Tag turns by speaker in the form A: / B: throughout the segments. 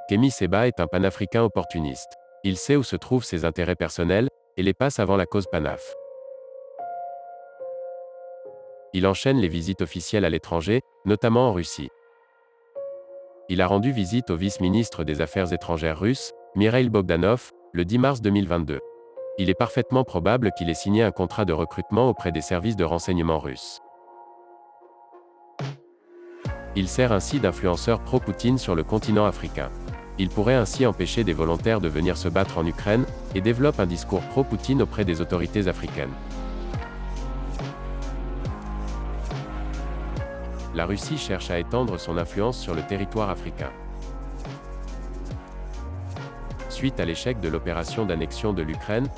A: Kémy Séba est un panafricain opportuniste. Il sait où se trouvent ses intérêts personnels, et les passe avant la cause panaf. Il enchaîne les visites officielles à l'étranger, notamment en Russie. Il a rendu visite au vice-ministre des Affaires étrangères russe, Mikhail Bogdanov, le 10 mars 2022. Il est parfaitement probable qu'il ait signé un contrat de recrutement auprès des services de renseignement russes. Il sert ainsi d'influenceur pro-Poutine sur le continent africain. Il pourrait ainsi empêcher des volontaires de venir se battre en Ukraine, et développe un discours pro-Poutine auprès des autorités africaines. La Russie cherche à étendre son influence sur le territoire africain. Suite à l'échec de l'opération d'annexion de l'Ukraine,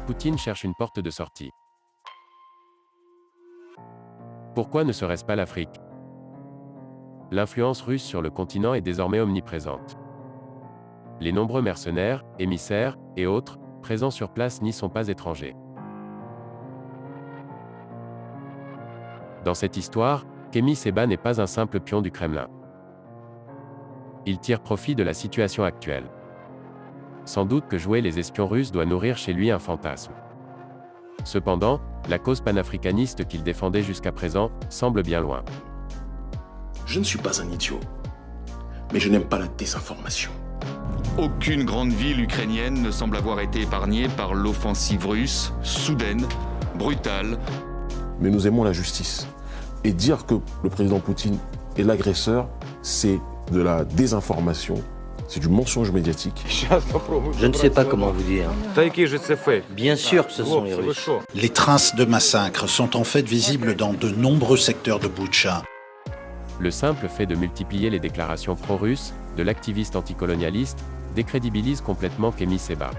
A: Poutine cherche une porte de sortie. Pourquoi ne serait-ce pas l'Afrique? L'influence russe sur le continent est désormais omniprésente. Les nombreux mercenaires, émissaires, et autres, présents sur place n'y sont pas étrangers. Dans cette histoire, Kémy Séba n'est pas un simple pion du Kremlin. Il tire profit de la situation actuelle. Sans doute que jouer les espions russes doit nourrir chez lui un fantasme. Cependant, la cause panafricaniste qu'il défendait jusqu'à présent semble bien loin.
B: Je ne suis pas un idiot, mais je n'aime pas la désinformation.
C: Aucune grande ville ukrainienne ne semble avoir été épargnée par l'offensive russe, soudaine, brutale.
B: Mais nous aimons la justice. Et dire que le président Poutine est l'agresseur, c'est de la désinformation, c'est du mensonge médiatique.
D: Je ne sais pas comment vous dire. Bien sûr que ce sont les Russes.
E: Les traces de massacres sont en fait visibles dans de nombreux secteurs de Boutcha.
A: Le simple fait de multiplier les déclarations pro-russes, de l'activiste anticolonialiste, décrédibilise complètement Kémy Séba.